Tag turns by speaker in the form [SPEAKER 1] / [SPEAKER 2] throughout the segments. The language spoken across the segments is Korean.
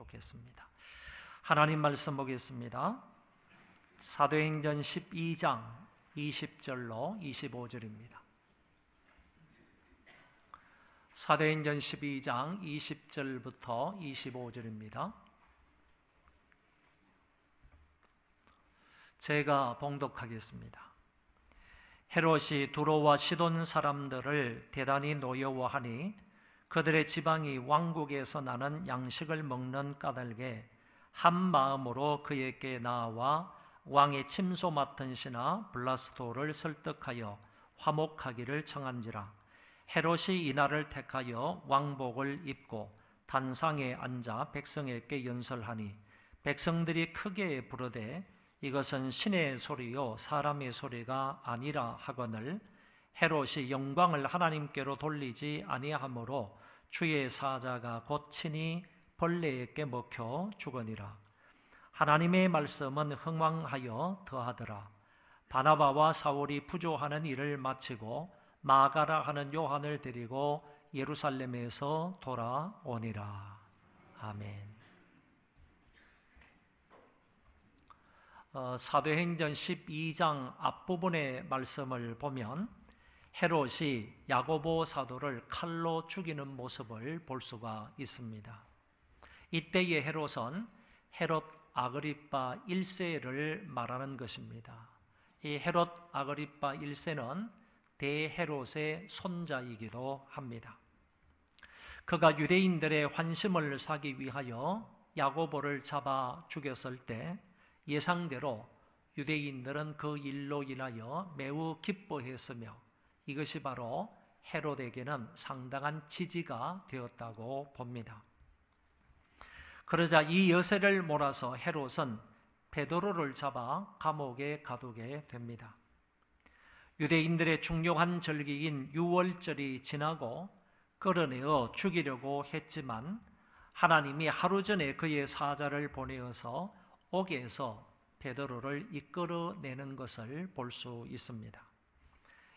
[SPEAKER 1] 좋겠습니다. 하나님 말씀 보겠습니다. 사도행전 12장 20절로 25절입니다. 사도행전 12장 20절부터 25절입니다. 제가 봉독하겠습니다. 헤롯이 두로와 시돈 사람들을 대단히 노여워하니 그들의 지방이 왕국에서 나는 양식을 먹는 까닭에 한 마음으로 그에게 나아와 왕의 침소 맡은 신하 블라스도를 설득하여 화목하기를 청한지라. 헤롯이 이날을 택하여 왕복을 입고 단상에 앉아 백성에게 연설하니 백성들이 크게 부르되 이것은 신의 소리요 사람의 소리가 아니라 하거늘 헤롯이 영광을 하나님께로 돌리지 아니하므로 주의 사자가 곧 친히 벌레에게 먹혀 죽으니라. 하나님의 말씀은 흥왕하여 더하더라. 바나바와 사울이 부조하는 일을 마치고 마가라 하는 요한을 데리고 예루살렘에서 돌아오니라. 아멘. 사도행전 12장 앞부분의 말씀을 보면 헤롯이 야고보 사도를 칼로 죽이는 모습을 볼 수가 있습니다. 이때의 헤롯은 헤롯 아그리빠 1세를 말하는 것입니다. 이 헤롯 아그리빠 1세는 대헤롯의 손자이기도 합니다. 그가 유대인들의 환심을 사기 위하여 야고보를 잡아 죽였을 때 예상대로 유대인들은 그 일로 인하여 매우 기뻐했으며 이것이 바로 헤롯에게는 상당한 지지가 되었다고 봅니다. 그러자 이 여세를 몰아서 헤롯은 베드로를 잡아 감옥에 가두게 됩니다. 유대인들의 중요한 절기인 유월절이 지나고 끌어내어 죽이려고 했지만 하나님이 하루 전에 그의 사자를 보내어서 옥에서 베드로를 이끌어내는 것을 볼 수 있습니다.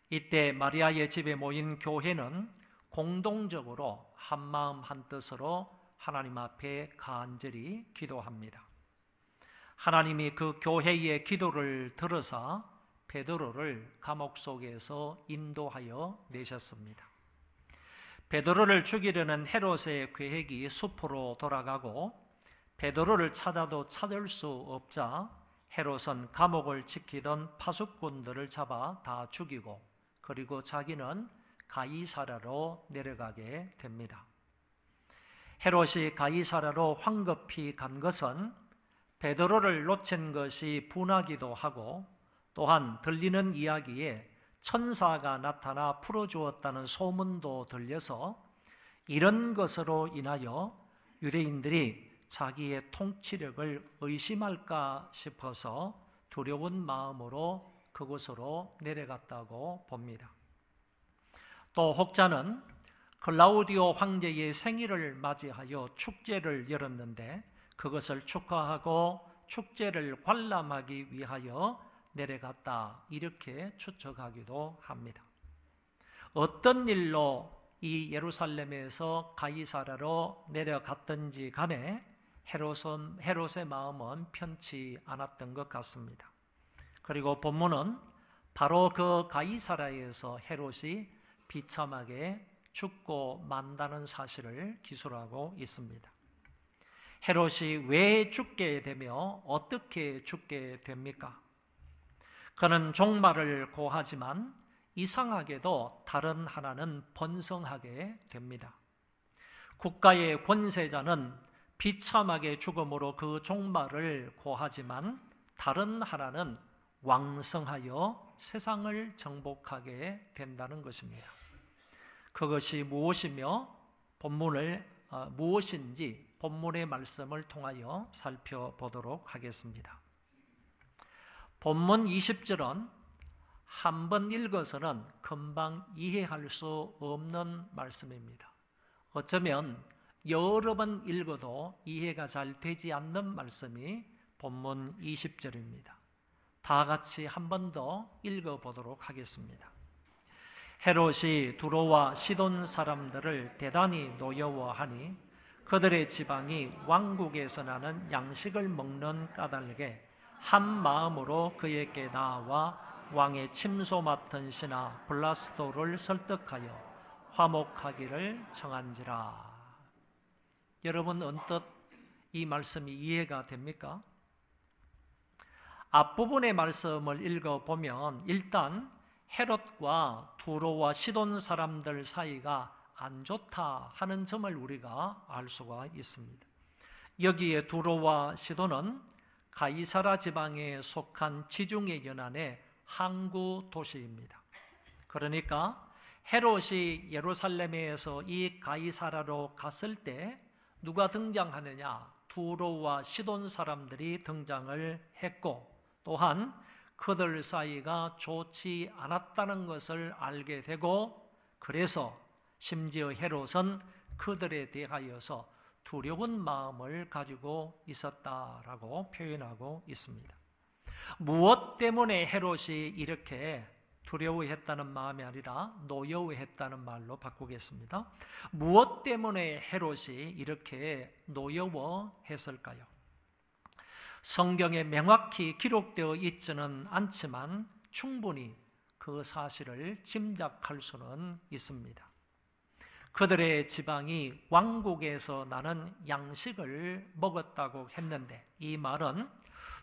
[SPEAKER 1] 이때 마리아의 집에 모인 교회는 공동적으로 한마음 한뜻으로 하나님 앞에 간절히 기도합니다. 하나님이 그 교회의 기도를 들으사 베드로를 감옥 속에서 인도하여 내셨습니다. 베드로를 죽이려는 헤롯의 계획이 숲으로 돌아가고 베드로를 찾아도 찾을 수 없자 헤롯은 감옥을 지키던 파수꾼들을 잡아 다 죽이고 그리고 자기는 가이사랴로 내려가게 됩니다. 헤롯이 가이사랴로 황급히 간 것은 베드로를 놓친 것이 분하기도 하고 또한 들리는 이야기에 천사가 나타나 풀어주었다는 소문도 들려서 이런 것으로 인하여 유대인들이 자기의 통치력을 의심할까 싶어서 두려운 마음으로 그곳으로 내려갔다고 봅니다. 또 혹자는 클라우디오 황제의 생일을 맞이하여 축제를 열었는데 그것을 축하하고 축제를 관람하기 위하여 내려갔다 이렇게 추측하기도 합니다. 어떤 일로 이 예루살렘에서 가이사랴로 내려갔든지 간에 헤롯의 마음은 편치 않았던 것 같습니다. 그리고 본문은 바로 그 가이사랴에서 헤롯이 비참하게 죽고 만다는 사실을 기술하고 있습니다. 헤롯이 왜 죽게 되며 어떻게 죽게 됩니까? 그는 종말을 고하지만 이상하게도 다른 하나는 번성하게 됩니다. 국가의 권세자는 비참하게 죽음으로 그 종말을 고하지만 다른 하나는 왕성하여 세상을 정복하게 된다는 것입니다. 그것이 무엇이며 무엇인지 본문의 말씀을 통하여 살펴보도록 하겠습니다. 본문 20절은 한 번 읽어서는 금방 이해할 수 없는 말씀입니다. 어쩌면 여러 번 읽어도 이해가 잘 되지 않는 말씀이 본문 20절입니다. 다 같이 한 번 더 읽어보도록 하겠습니다. 헤롯이 두로와 시돈 사람들을 대단히 노여워하니 그들의 지방이 왕국에서 나는 양식을 먹는 까닭에 한 마음으로 그에게 나와 왕의 침소 맡은 신하 블라스도를 설득하여 화목하기를 청한지라. 여러분, 언뜻 이 말씀이 이해가 됩니까? 앞부분의 말씀을 읽어보면 일단 헤롯과 두로와 시돈 사람들 사이가 안 좋다 하는 점을 우리가 알 수가 있습니다. 여기에 두로와 시돈은 가이사라 지방에 속한 지중해 연안의 항구 도시입니다. 그러니까 헤롯이 예루살렘에서 이 가이사라로 갔을 때 누가 등장하느냐? 두로와 시돈 사람들이 등장을 했고, 또한 그들 사이가 좋지 않았다는 것을 알게 되고, 그래서 심지어 헤롯은 그들에 대하여서 두려운 마음을 가지고 있었다라고 표현하고 있습니다. 무엇 때문에 헤롯이 이렇게 두려워했다는 마음이 아니라 노여워했다는 말로 바꾸겠습니다. 무엇 때문에 헤롯이 이렇게 노여워했을까요? 성경에 명확히 기록되어 있지는 않지만 충분히 그 사실을 짐작할 수는 있습니다. 그들의 지방이 왕국에서 나는 양식을 먹었다고 했는데, 이 말은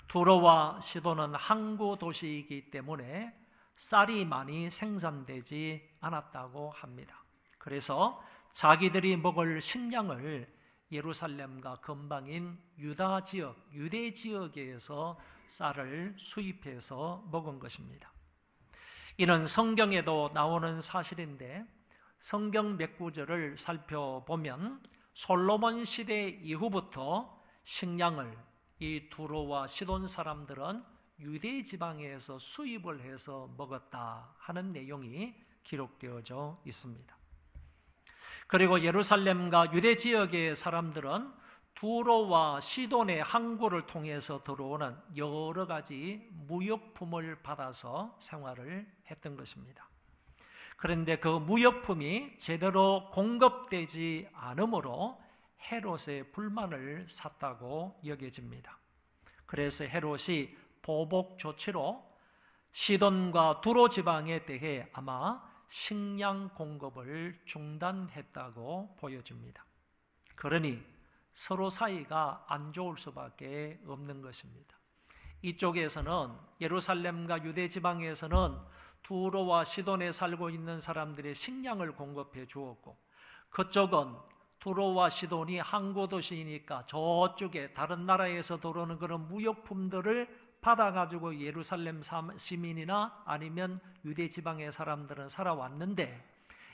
[SPEAKER 1] 두로와 시돈은 항구 도시이기 때문에 쌀이 많이 생산되지 않았다고 합니다. 그래서 자기들이 먹을 식량을 예루살렘과 근방인 유다 지역, 유대 지역에서 쌀을 수입해서 먹은 것입니다. 이는 성경에도 나오는 사실인데, 성경 몇 구절을 살펴보면 솔로몬 시대 이후부터 식량을 이 두로와 시돈 사람들은 유대 지방에서 수입을 해서 먹었다 하는 내용이 기록되어져 있습니다. 그리고 예루살렘과 유대 지역의 사람들은 두로와 시돈의 항구를 통해서 들어오는 여러 가지 무역품을 받아서 생활을 했던 것입니다. 그런데 그 무역품이 제대로 공급되지 않으므로 헤롯의 불만을 샀다고 여겨집니다. 그래서 헤롯이 보복 조치로 시돈과 두로 지방에 대해 아마 식량 공급을 중단했다고 보여집니다. 그러니 서로 사이가 안 좋을 수밖에 없는 것입니다. 이쪽에서는 예루살렘과 유대 지방에서는 두로와 시돈에 살고 있는 사람들의 식량을 공급해 주었고, 그쪽은 두로와 시돈이 항구 도시이니까 저쪽에 다른 나라에서 들어오는 그런 무역품들을 받아가지고 예루살렘 시민이나 아니면 유대 지방의 사람들은 살아왔는데,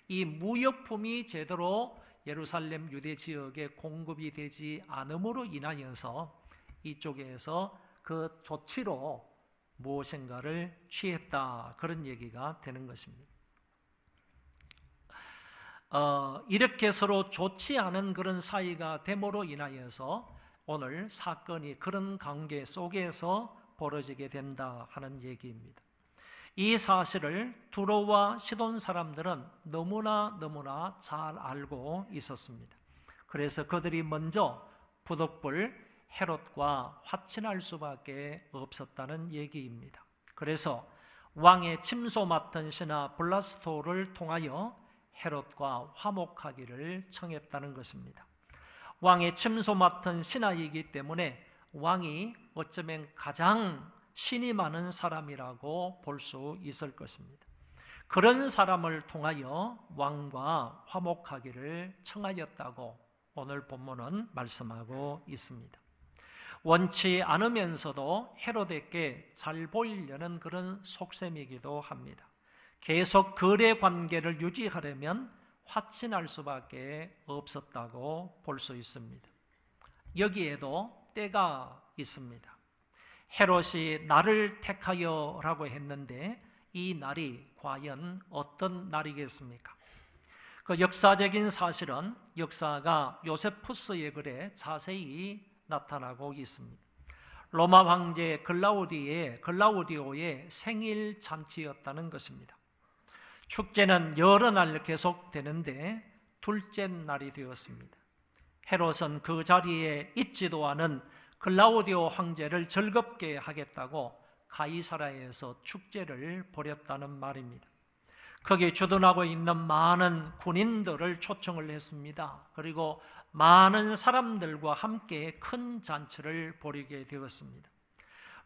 [SPEAKER 1] 이 무역품이 제대로 예루살렘 유대 지역에 공급이 되지 않음으로 인하여서 이쪽에서 그 조치로 무엇인가를 취했다, 그런 얘기가 되는 것입니다. 이렇게 서로 좋지 않은 그런 사이가 됨으로 인하여서 오늘 사건이 그런 관계 속에서 벌어지게 된다 하는 얘기입니다. 이 사실을 두로와 시돈 사람들은 너무나 잘 알고 있었습니다. 그래서 그들이 먼저 부득불 헤롯과 화친할 수밖에 없었다는 얘기입니다. 그래서 왕의 침소 맡은 신하 블라스토를 통하여 헤롯과 화목하기를 청했다는 것입니다. 왕의 침소 맡은 신하이기 때문에 왕이 어쩌면 가장 신이 많은 사람이라고 볼 수 있을 것입니다. 그런 사람을 통하여 왕과 화목하기를 청하였다고 오늘 본문은 말씀하고 있습니다. 원치 않으면서도 헤롯에게 잘 보이려는 그런 속셈이기도 합니다. 계속 거래 관계를 유지하려면 화친할 수밖에 없었다고 볼 수 있습니다. 여기에도 때가 있습니다. 헤롯이 나를 택하여 라고 했는데 이 날이 과연 어떤 날이겠습니까? 그 역사적인 사실은 역사가 요세푸스의 글에 자세히 나타나고 있습니다. 로마 황제 글라우디오의 생일 잔치였다는 것입니다. 축제는 여러 날 계속되는데 둘째 날이 되었습니다. 헤롯은 그 자리에 있지도 않은 글라우디오 황제를 즐겁게 하겠다고 가이사라에서 축제를 벌였다는 말입니다. 거기 주둔하고 있는 많은 군인들을 초청을 했습니다. 그리고 많은 사람들과 함께 큰 잔치를 벌이게 되었습니다.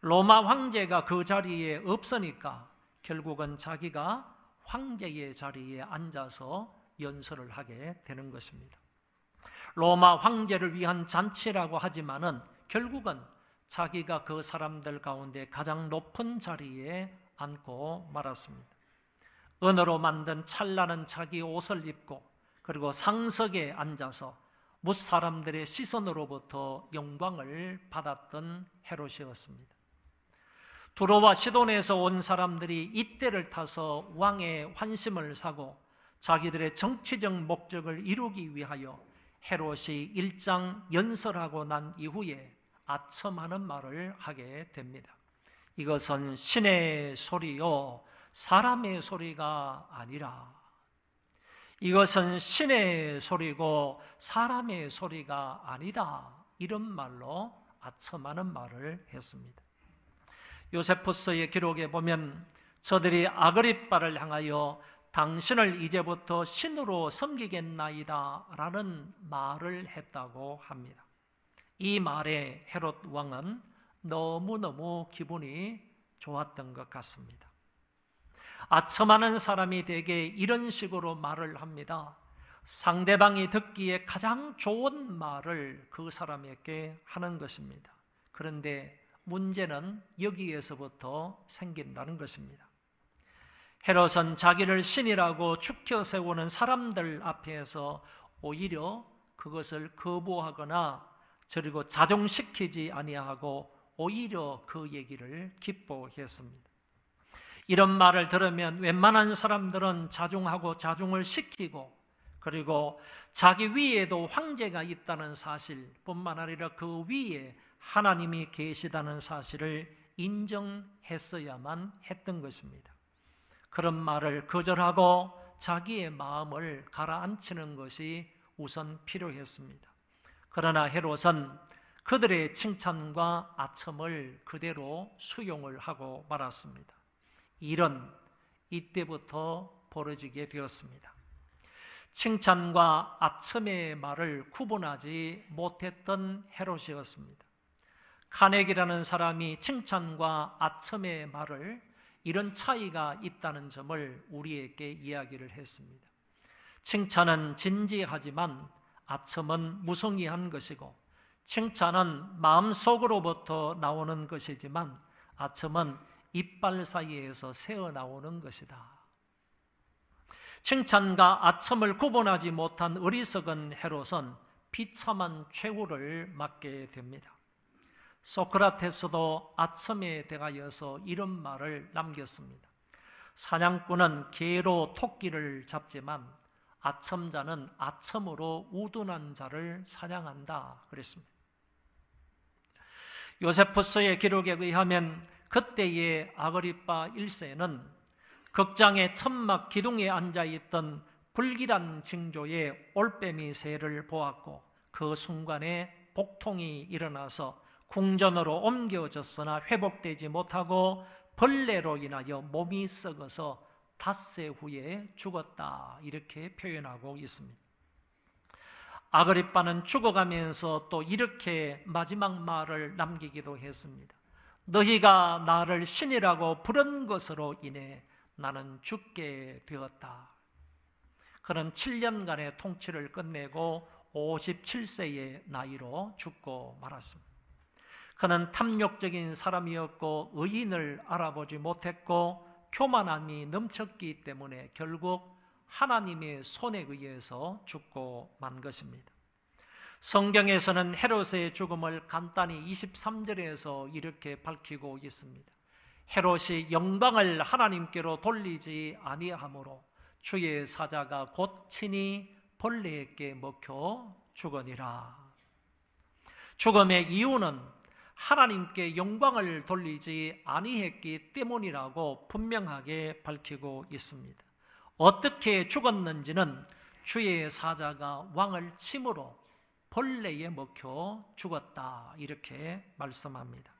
[SPEAKER 1] 로마 황제가 그 자리에 없으니까 결국은 자기가 황제의 자리에 앉아서 연설을 하게 되는 것입니다. 로마 황제를 위한 잔치라고 하지만은 결국은 자기가 그 사람들 가운데 가장 높은 자리에 앉고 말았습니다. 은으로 만든 찬란한 자기 옷을 입고 그리고 상석에 앉아서 뭇 사람들의 시선으로부터 영광을 받았던 헤롯이었습니다. 두로와 시돈에서 온 사람들이 이때를 타서 왕의 환심을 사고 자기들의 정치적 목적을 이루기 위하여 헤롯이 일장 연설하고 난 이후에 아첨하는 말을 하게 됩니다. 이것은 신의 소리요 사람의 소리가 아니라, 이것은 신의 소리고 사람의 소리가 아니다, 이런 말로 아첨하는 말을 했습니다. 요세푸스의 기록에 보면 저들이 아그리빠를 향하여 당신을 이제부터 신으로 섬기겠나이다 라는 말을 했다고 합니다. 이 말에 헤롯 왕은 너무너무 기분이 좋았던 것 같습니다. 아첨하는 사람이 대개 이런 식으로 말을 합니다. 상대방이 듣기에 가장 좋은 말을 그 사람에게 하는 것입니다. 그런데 문제는 여기에서부터 생긴다는 것입니다. 헤롯은 자기를 신이라고 축혀 세우는 사람들 앞에서 오히려 그것을 거부하거나 그리고 자중시키지 아니하고 오히려 그 얘기를 기뻐했습니다. 이런 말을 들으면 웬만한 사람들은 자중하고 자중을 시키고 그리고 자기 위에도 황제가 있다는 사실뿐만 아니라 그 위에 하나님이 계시다는 사실을 인정했어야만 했던 것입니다. 그런 말을 거절하고 자기의 마음을 가라앉히는 것이 우선 필요했습니다. 그러나 헤롯은 그들의 칭찬과 아첨을 그대로 수용을 하고 말았습니다. 일은 이때부터 벌어지게 되었습니다. 칭찬과 아첨의 말을 구분하지 못했던 헤롯이었습니다. 카네기라는 사람이 칭찬과 아첨의 말을 이런 차이가 있다는 점을 우리에게 이야기를 했습니다. 칭찬은 진지하지만 아첨은 무성의한 것이고, 칭찬은 마음속으로부터 나오는 것이지만 아첨은 이빨 사이에서 새어나오는 것이다. 칭찬과 아첨을 구분하지 못한 어리석은 헤롯은 비참한 최후를 맞게 됩니다. 소크라테스도 아첨에 대하여서 이런 말을 남겼습니다. 사냥꾼은 개로 토끼를 잡지만 아첨자는 아첨으로 우둔한 자를 사냥한다 그랬습니다. 요세푸스의 기록에 의하면 그때의 아그리빠 1세는 극장의 천막 기둥에 앉아있던 불길한 징조의 올빼미 새를 보았고 그 순간에 복통이 일어나서 궁전으로 옮겨졌으나 회복되지 못하고 벌레로 인하여 몸이 썩어서 닷새 후에 죽었다, 이렇게 표현하고 있습니다. 아그리빠는 죽어가면서 또 이렇게 마지막 말을 남기기도 했습니다. 너희가 나를 신이라고 부른 것으로 인해 나는 죽게 되었다. 그는 7년간의 통치를 끝내고 57세의 나이로 죽고 말았습니다. 그는 탐욕적인 사람이었고 의인을 알아보지 못했고 교만함이 넘쳤기 때문에 결국 하나님의 손에 의해서 죽고 만 것입니다. 성경에서는 헤롯의 죽음을 간단히 23절에서 이렇게 밝히고 있습니다. 헤롯이 영광을 하나님께로 돌리지 아니하므로 주의 사자가 곧 친히 벌레에게 먹혀 죽으니라. 죽음의 이유는 하나님께 영광을 돌리지 아니했기 때문이라고 분명하게 밝히고 있습니다. 어떻게 죽었는지는 주의 사자가 왕을 침으로 벌레에 먹혀 죽었다 이렇게 말씀합니다.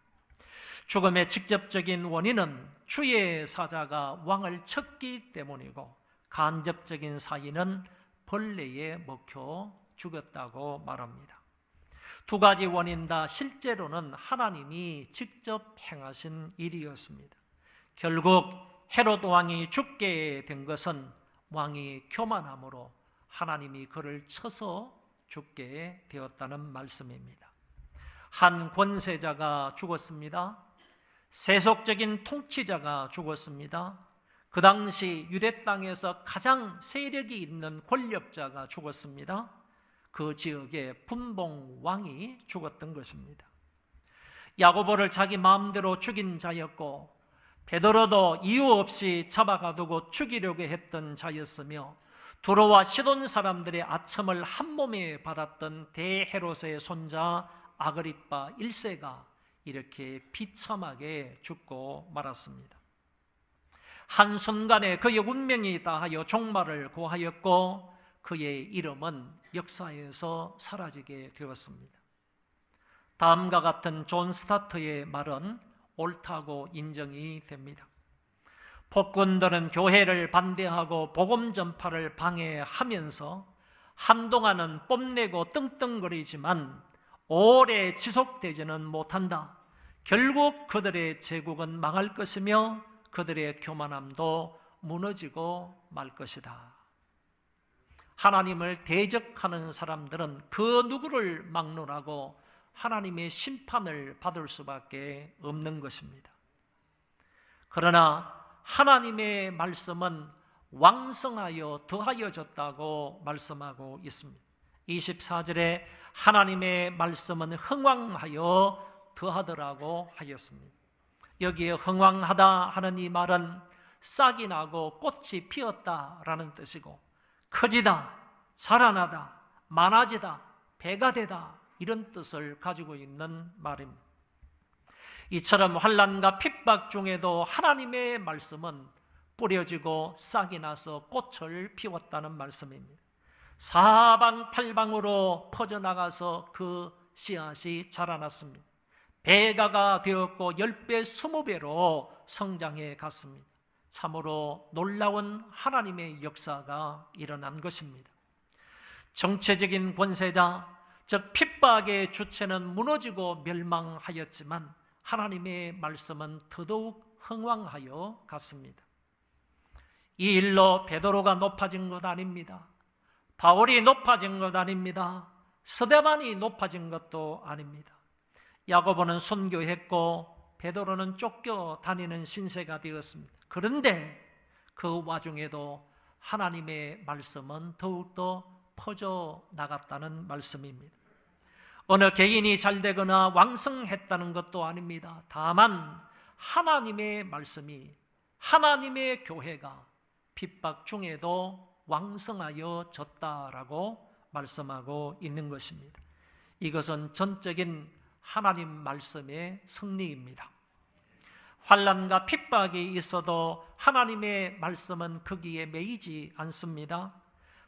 [SPEAKER 1] 죽음의 직접적인 원인은 주의 사자가 왕을 쳤기 때문이고 간접적인 사인은 벌레에 먹혀 죽었다고 말합니다. 두 가지 원인 다 실제로는 하나님이 직접 행하신 일이었습니다. 결국 헤롯 왕이 죽게 된 것은 왕이 교만함으로 하나님이 그를 쳐서 죽게 되었다는 말씀입니다. 한 권세자가 죽었습니다. 세속적인 통치자가 죽었습니다. 그 당시 유대 땅에서 가장 세력이 있는 권력자가 죽었습니다. 그 지역의 분봉 왕이 죽었던 것입니다. 야고보를 자기 마음대로 죽인 자였고 베드로도 이유 없이 잡아가두고 죽이려고 했던 자였으며 두로와 시돈 사람들의 아첨을 한 몸에 받았던 대헤롯의 손자 아그리빠 1세가 이렇게 비참하게 죽고 말았습니다. 한순간에 그의 운명이 다하여 종말을 고하였고 그의 이름은 역사에서 사라지게 되었습니다. 다음과 같은 존 스타트의 말은 옳다고 인정이 됩니다. 폭군들은 교회를 반대하고 복음 전파를 방해하면서 한동안은 뽐내고 떵떵거리지만 오래 지속되지는 못한다. 결국 그들의 제국은 망할 것이며 그들의 교만함도 무너지고 말 것이다. 하나님을 대적하는 사람들은 그 누구를 막론하고 하나님의 심판을 받을 수밖에 없는 것입니다. 그러나 하나님의 말씀은 왕성하여 더하여졌다고 말씀하고 있습니다. 24절에 하나님의 말씀은 흥왕하여 더하더라고 하였습니다. 여기에 흥왕하다 하는 이 말은 싹이 나고 꽃이 피었다라는 뜻이고 커지다, 자라나다, 많아지다, 배가 되다 이런 뜻을 가지고 있는 말입니다. 이처럼 환난과 핍박 중에도 하나님의 말씀은 뿌려지고 싹이 나서 꽃을 피웠다는 말씀입니다. 사방팔방으로 퍼져나가서 그 씨앗이 자라났습니다. 배가가 되었고 10배, 20배로 성장해 갔습니다. 참으로 놀라운 하나님의 역사가 일어난 것입니다. 정체적인 권세자, 즉 핍박의 주체는 무너지고 멸망하였지만 하나님의 말씀은 더더욱 흥왕하여 갔습니다. 이 일로 베드로가 높아진 것 아닙니다. 바울이 높아진 것 아닙니다. 스데반이 높아진 것도 아닙니다. 야고보는 순교했고 베드로는 쫓겨 다니는 신세가 되었습니다. 그런데 그 와중에도 하나님의 말씀은 더욱더 퍼져 나갔다는 말씀입니다. 어느 개인이 잘되거나 왕성했다는 것도 아닙니다. 다만 하나님의 말씀이, 하나님의 교회가 핍박 중에도 왕성하여 졌다라고 말씀하고 있는 것입니다. 이것은 전적인 하나님 말씀의 승리입니다. 환난과 핍박이 있어도 하나님의 말씀은 거기에 매이지 않습니다.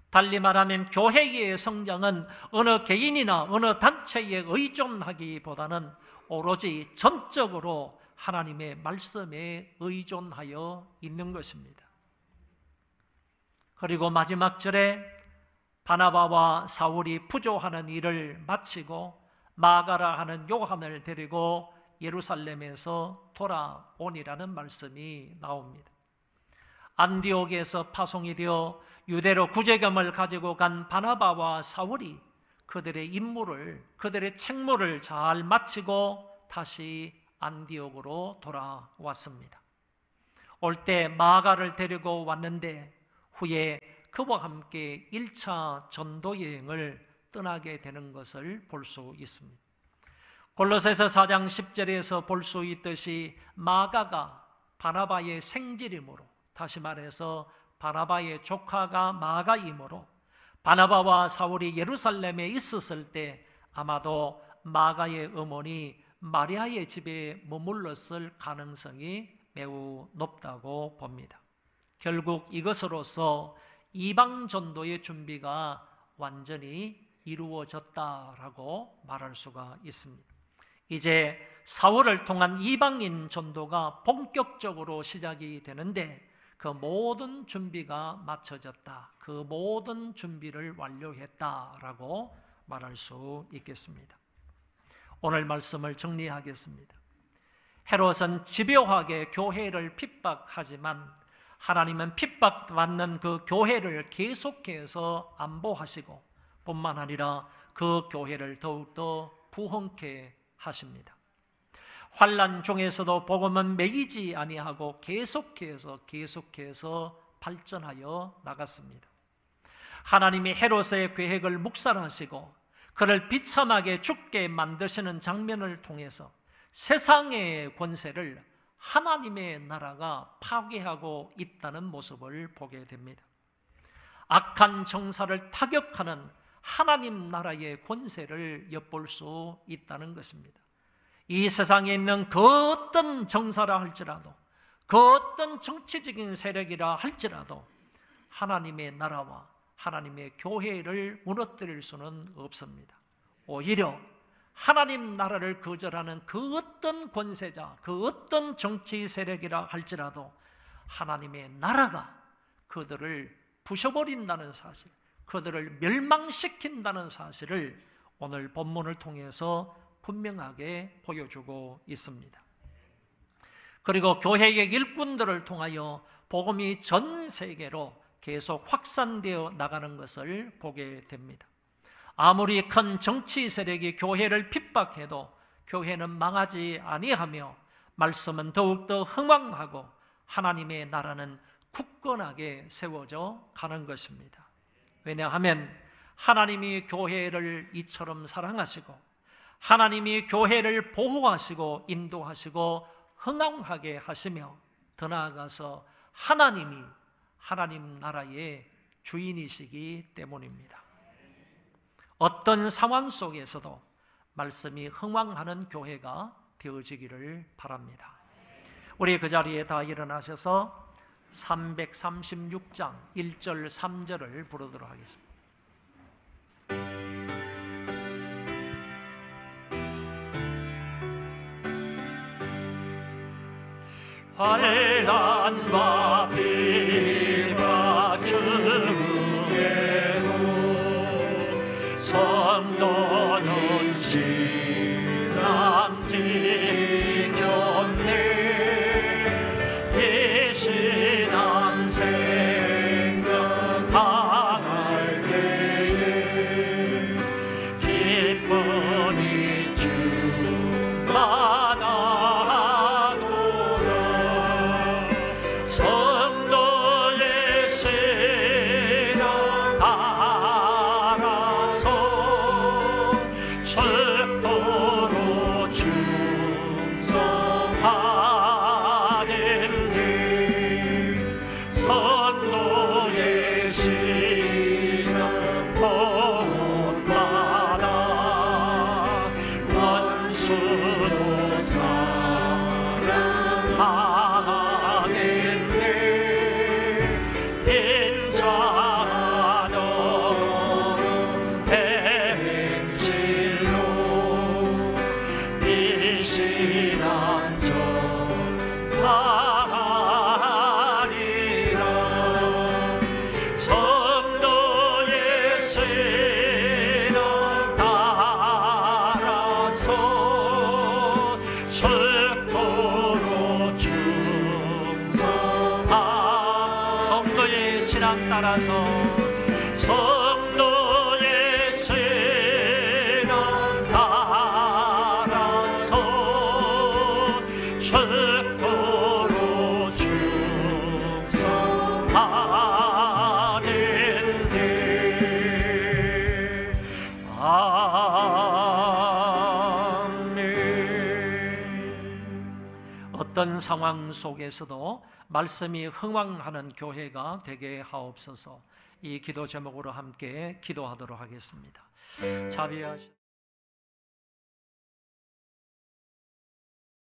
[SPEAKER 1] 달리 말하면 교회의 성장은 어느 개인이나 어느 단체에 의존하기보다는 오로지 전적으로 하나님의 말씀에 의존하여 있는 것입니다. 그리고 마지막 절에 바나바와 사울이 부조하는 일을 마치고 마가라 하는 요한을 데리고 예루살렘에서 돌아오니라는 말씀이 나옵니다. 안디옥에서 파송이 되어 유대로 구제금을 가지고 간 바나바와 사울이 그들의 임무를, 그들의 책무를 잘 마치고 다시 안디옥으로 돌아왔습니다. 올 때 마가를 데리고 왔는데 후에 그와 함께 1차 전도 여행을 떠나게 되는 것을 볼 수 있습니다. 골로새서 4장 10절에서 볼 수 있듯이 마가가 바나바의 생질이므로, 다시 말해서 바나바의 조카가 마가이므로 바나바와 사울이 예루살렘에 있었을 때 아마도 마가의 어머니 마리아의 집에 머물렀을 가능성이 매우 높다고 봅니다. 결국 이것으로서 이방 전도의 준비가 완전히 이루어졌다라고 말할 수가 있습니다. 이제 사울을 통한 이방인 전도가 본격적으로 시작이 되는데 그 모든 준비가 마쳐졌다. 그 모든 준비를 완료했다라고 말할 수 있겠습니다. 오늘 말씀을 정리하겠습니다. 헤롯은 집요하게 교회를 핍박하지만 하나님은 핍박받는 그 교회를 계속해서 안보하시고 뿐만 아니라 그 교회를 더욱더 부흥케 하십니다. 환난 중에서도 복음은 매이지 아니하고 계속해서 발전하여 나갔습니다. 하나님이 헤롯의 계획을 묵살하시고 그를 비참하게 죽게 만드시는 장면을 통해서 세상의 권세를 하나님의 나라가 파괴하고 있다는 모습을 보게 됩니다. 악한 정사를 타격하는 하나님 나라의 권세를 엿볼 수 있다는 것입니다. 이 세상에 있는 그 어떤 정사라 할지라도, 그 어떤 정치적인 세력이라 할지라도 하나님의 나라와 하나님의 교회를 무너뜨릴 수는 없습니다. 오히려 하나님 나라를 거절하는 그 어떤 권세자, 그 어떤 정치 세력이라 할지라도 하나님의 나라가 그들을 부셔버린다는 사실, 그들을 멸망시킨다는 사실을 오늘 본문을 통해서 분명하게 보여주고 있습니다. 그리고 교회의 일꾼들을 통하여 복음이 전 세계로 계속 확산되어 나가는 것을 보게 됩니다. 아무리 큰 정치 세력이 교회를 핍박해도 교회는 망하지 아니하며 말씀은 더욱더 흥왕하고 하나님의 나라는 굳건하게 세워져 가는 것입니다. 왜냐하면 하나님이 교회를 이처럼 사랑하시고 하나님이 교회를 보호하시고 인도하시고 흥왕하게 하시며 더 나아가서 하나님이 하나님 나라의 주인이시기 때문입니다. 어떤 상황 속에서도 말씀이 흥왕하는 교회가 되어지기를 바랍니다. 우리 그 자리에 다 일어나셔서 336장 1절 3절을 부르도록 하겠습니다. 환난과 비가 중에도 선도는 신앙 지켰네. 이 신앙 생각할 때에 기쁨이 충만하노라. 성도의 신앙 알아서 절도로 충성하겠네. 성도의 신앙 본받아 원수도 사랑하겠네. 인자하던 행실로 이 신앙 전하리라. 성도의 신앙 따라서 절도로 성도의 신앙 따라서 성도의 신앙 따라서 절도로 충성하는데. 아멘. 어떤 상황 속에서도 말씀이 흥왕하는 교회가 되게 하옵소서. 이 기도 제목으로 함께 기도하도록 하겠습니다. 자비하시